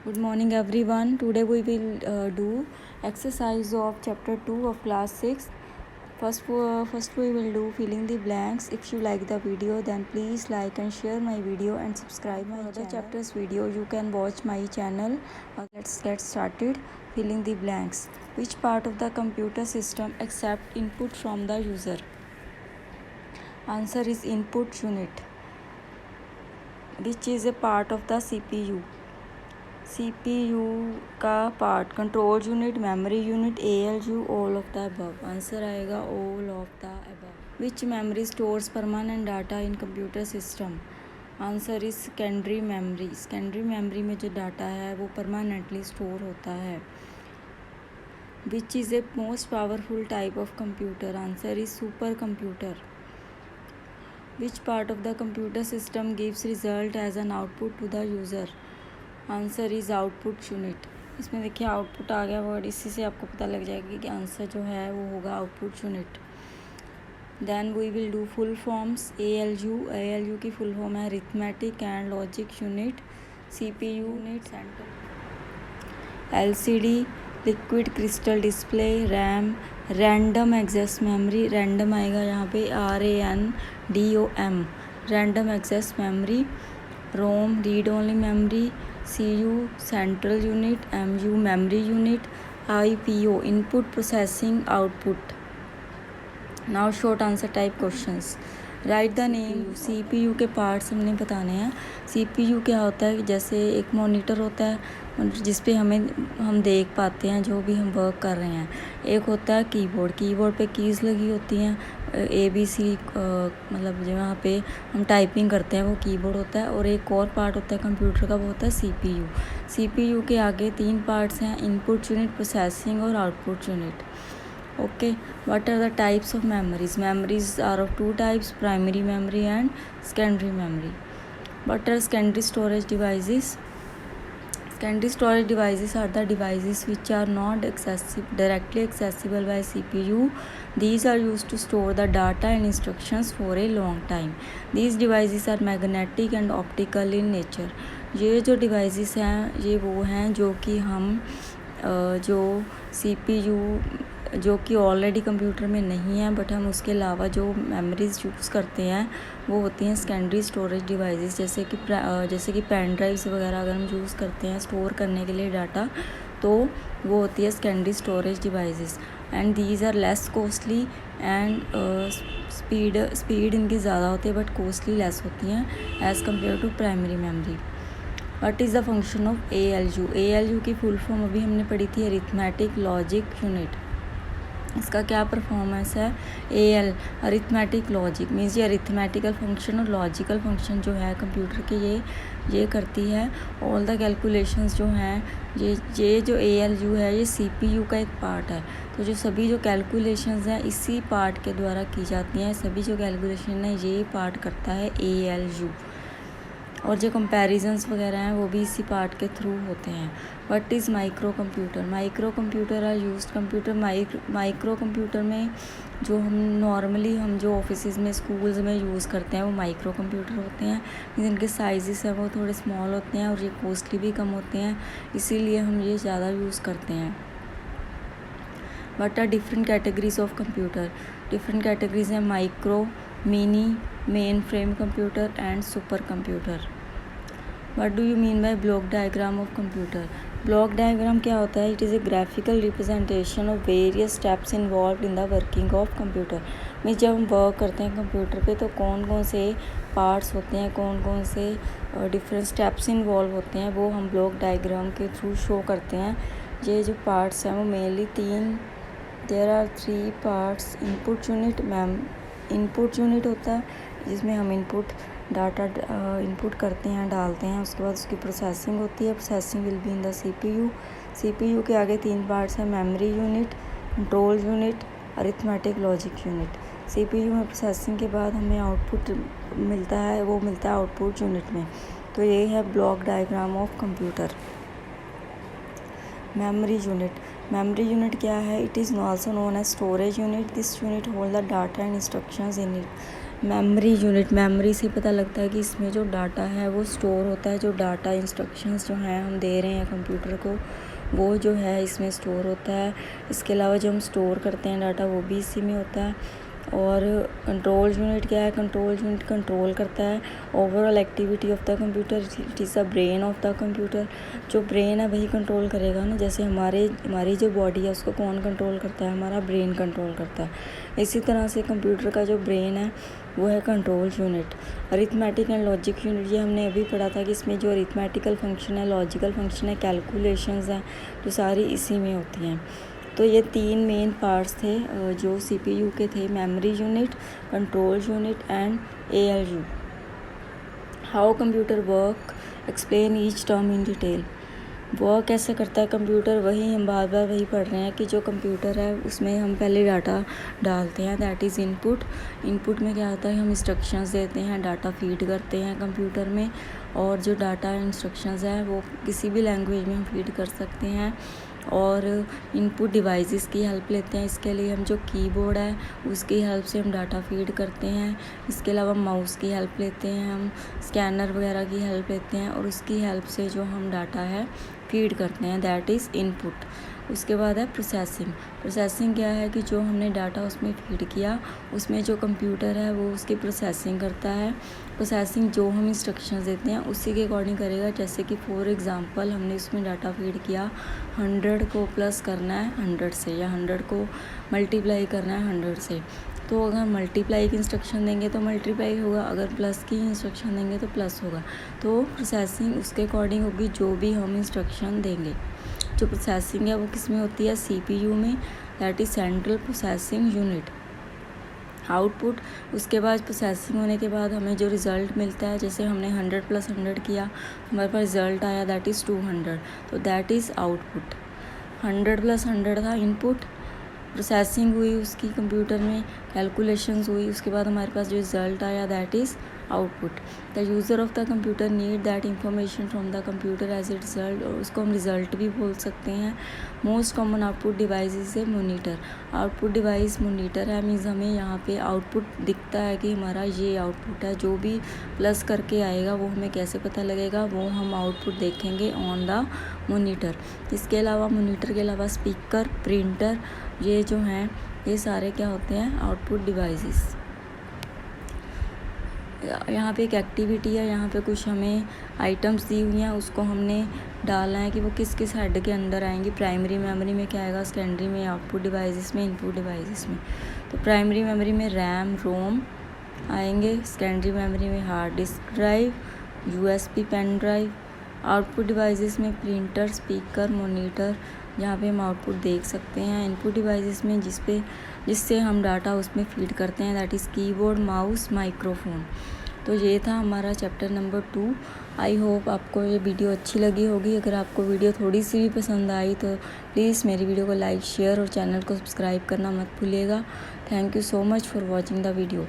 Good morning everyone. Today we will do exercise of chapter 2 of class 6. First we will do filling the blanks. If you like the video then please like and share my video and subscribe my channel. For other chapters video you can watch my channel. Let's get started. Filling the blanks. Which part of the computer system accept input from the user? Answer is input unit, which is a part of the CPU. CPU का part control unit, memory unit, ALU, all of the above. Answer आएगा all of the above. Which memory stores permanent data in computer system? Answer is secondary memory. Secondary memory में जो data है वो permanently store होता है. Which is a most powerful type of computer? Answer is super computer. Which part of the computer system gives result as an output to the user? Answer is output unit. इसमें देखिए output आ गया word, इसी से आपको पता लग जाएगा कि आंसर जो है वो होगा output unit. Then we will do full forms. ALU की फुल फॉर्म है arithmetic and logic unit. CPU unit LCD liquid crystal display. RAM random access memory. Random आएगा यहाँ पे RANDOM random access memory. ROM read only memory. CU central unit. MU memory unit. IPO input processing output. Now short answer type questions. Write the name. CPU के parts हमने बताने हैं. CPU क्या होता है? जैसे एक मॉनिटर होता है जिस पे हम देख पाते हैं जो भी हम वर्क कर रहे हैं. एक होता है कीबोर्ड पे कीज़ लगी होती हैं ABC, मतलब जो वहाँ पे हम टाइपिंग करते हैं वो कीबोर्ड होता है. और एक और पार्ट होता है कंप्यूटर का, वो होता है CPU. CPU के आगे 3 पार्ट्स हैं, इनपुट यूनिट, प्रोसेसिंग और output unit. Okay, what are the types of memories? Memories are of 2 types, primary memory and secondary memory. What are secondary storage devices? Secondary storage devices are the devices which are not directly accessible by CPU. These are used to store the data and instructions for a long time. These devices are magnetic and optical in nature. ये जो devices हैं ये वो हैं जो कि हम जो CPU जो कि ऑलरेडी कंप्यूटर में नहीं है बट हम उसके अलावा जो मेमोरीज यूज़ करते हैं वो होती हैं सेकेंडरी स्टोरेज डिवाइसेस. जैसे कि पेन ड्राइव्स वगैरह अगर हम यूज़ करते हैं स्टोर करने के लिए डाटा, तो वो होती है secondary storage devices. And these are less costly and speed इनकी ज़्यादा होती है बट कॉस्टली लेस होती हैं as compare to primary memory. What is the function of ALU की फुल फॉर्म अभी हमने पढ़ी थी अरिथमेटिक लॉजिक यूनिट. इसका क्या परफॉर्मेंस है? AL अरिथमेटिक लॉजिक मीन्स ये अरिथमेटिकल फंक्शन और लॉजिकल फंक्शन जो है कंप्यूटर के ये करती है. ऑल द कैलकुलेशंस जो हैं ये जो ALU है ये CPU का एक पार्ट है. तो जो सभी जो कैलकुलेशंस हैं इसी पार्ट के द्वारा की जाती हैं. सभी जो कैलकुलेशन है ये पार्ट करता है ALU. और जो कंपैरिजंस वगैरह हैं वो भी इसी पार्ट के थ्रू होते हैं. What is micro computer? Micro computer are used computer. Micro computer में जो हम जो ऑफिस में स्कूल्स में यूज़ करते हैं वो माइक्रो कंप्यूटर होते हैं. जिनके साइजेस हैं वो थोड़े स्मॉल होते हैं और ये कॉस्टली भी कम होते हैं, इसीलिए हम ये ज़्यादा यूज़ करते हैं. What are different categories of computer? Different categories हैं micro, mini, main frame computer and super computer. What do you mean by block diagram of computer? Block diagram क्या होता है? It is a graphical representation of various steps involve in the working of computer. Means जब हम work करते हैं computer पे तो कौन कौन से पार्ट्स होते हैं, कौन कौन से डिफरेंट स्टेप्स इन्वॉल्व होते हैं वो हम ब्लॉक डायग्राम के थ्रू शो करते हैं. ये जो पार्ट्स हैं वो mainly there are 3 parts. Input unit होता है जिसमें हम डाटा इनपुट करते हैं, डालते हैं. उसके बाद उसकी प्रोसेसिंग होती है. Processing will be in the CPU के आगे 3 पार्ट्स हैं memory unit, control unit, arithmetic logic unit. CPU में प्रोसेसिंग के बाद हमें आउटपुट मिलता है, वो मिलता है आउटपुट यूनिट में. तो ये है block diagram of computer. Memory unit क्या है? It is also known as storage unit. This unit hold the data and instructions in it. Memory unit, memory से पता लगता है कि इसमें जो डाटा है वो स्टोर होता है, जो डाटा इंस्ट्रक्शंस जो हैं हम दे रहे हैं कंप्यूटर को वो जो है इसमें स्टोर होता है। इसके अलावा जो हम स्टोर करते हैं डाटा वो भी इसी में होता है। और कंट्रोल यूनिट क्या है? कंट्रोल यूनिट कंट्रोल करता है overall activity of the computer. It is the brain of the computer. जो ब्रेन है वही कंट्रोल करेगा ना, जैसे हमारी जो बॉडी है उसको कौन कंट्रोल करता है? हमारा ब्रेन कंट्रोल करता है। इसी तरह से कंप्यूटर का जो ब्रेन है वो है control unit. Arithmetic and logic unit, ये हमने अभी पढ़ा था कि इसमें जो अरिथमेटिकल फंक्शन है, लॉजिकल फंक्शन है, कैलकुलेशंस हैं, जो सारी इसी में होती हैं। तो ये 3 मेन पार्ट्स थे जो CPU के थे, memory unit, control unit and ALU। How computer work, explain each term in detail. Work कैसे करता है कंप्यूटर, वही हम बार बार वही पढ़ रहे हैं कि जो कंप्यूटर है उसमें हम पहले डाटा डालते हैं, दैट इज़ इनपुट। इनपुट में क्या होता है? हम इंस्ट्रक्शंस देते हैं, डाटा फीड करते हैं कंप्यूटर में, और जो डाटा इंस्ट्रक्शंस है वो किसी भी लैंग्वेज में हम फीड कर सकते हैं। और इनपुट डिवाइसेस की हेल्प लेते हैं, इसके लिए हम जो कीबोर्ड है उसकी हेल्प से हम डाटा फीड करते हैं। इसके अलावा माउस की हेल्प लेते हैं, हम स्कैनर वगैरह की हेल्प लेते हैं और उसकी हेल्प से जो हम डाटा है फीड करते हैं, दैट इज़ इनपुट। उसके बाद है प्रोसेसिंग। प्रोसेसिंग क्या है कि जो हमने डाटा उसमें फीड किया उसमें जो कंप्यूटर है वो उसकी प्रोसेसिंग करता है। प्रोसेसिंग जो हम इंस्ट्रक्शंस देते हैं उसी के अकॉर्डिंग करेगा। जैसे कि फॉर एग्ज़ाम्पल हमने उसमें डाटा फीड किया 100 को प्लस करना है 100 से, या 100 को मल्टीप्लाई करना है 100 से, तो अगर मल्टीप्लाई की इंस्ट्रक्शन देंगे तो मल्टीप्लाई होगा, अगर प्लस की इंस्ट्रक्शन देंगे तो प्लस होगा। तो प्रोसेसिंग उसके अकॉर्डिंग होगी जो भी हम इंस्ट्रक्शन देंगे। जो प्रोसेसिंग है वो किस में होती है? CPU में, that is central processing unit. Output, उसके बाद प्रोसेसिंग होने के बाद हमें जो रिज़ल्ट मिलता है, जैसे हमने 100 + 100 किया, हमारे पास रिज़ल्ट आया दैट इज़ 200, तो दैट इज़ आउटपुट। 100 + 100 था इनपुट, प्रोसेसिंग हुई उसकी कंप्यूटर में, कैलकुलेशंस हुई, उसके बाद हमारे पास जो रिज़ल्ट आया that is output. The user of the computer need that information from the computer as a result, और उसको हम रिज़ल्ट भी बोल सकते हैं। Most common output device is a monitor. Output device monitor है, मीन्स हमें यहाँ पे आउटपुट दिखता है कि हमारा ये आउटपुट है, जो भी प्लस करके आएगा वो हमें कैसे पता लगेगा? वो हम आउटपुट देखेंगे ऑन द मोनीटर। इसके अलावा मोनीटर के अलावा स्पीकर, प्रिंटर, ये जो हैं ये सारे क्या होते हैं? Output devices. यहाँ पे एक एक्टिविटी है, यहाँ पे कुछ हमें आइटम्स दी हुई हैं, उसको हमने डालना है कि वो किस किस हेड के अंदर आएंगी। प्राइमरी मेमोरी में क्या आएगा? सेकेंडरी में आउटपुट डिवाइसेस में, इनपुट डिवाइसेस में। तो प्राइमरी मेमोरी में रैम, रोम आएंगे, सेकेंडरी मेमोरी में hard disk drive, USB pen drive. Output devices में प्रिंटर, स्पीकर, मॉनिटर, जहाँ पे हम आउटपुट देख सकते हैं। इनपुट डिवाइसेस में जिससे हम डाटा उसमें फीड करते हैं, that is keyboard, mouse, microphone. तो ये था हमारा चैप्टर नंबर 2। आई होप आपको ये वीडियो अच्छी लगी होगी। अगर आपको वीडियो थोड़ी सी भी पसंद आई तो प्लीज़ मेरी वीडियो को लाइक, शेयर और चैनल को सब्सक्राइब करना मत भूलिएगा। Thank you so much for watching the video.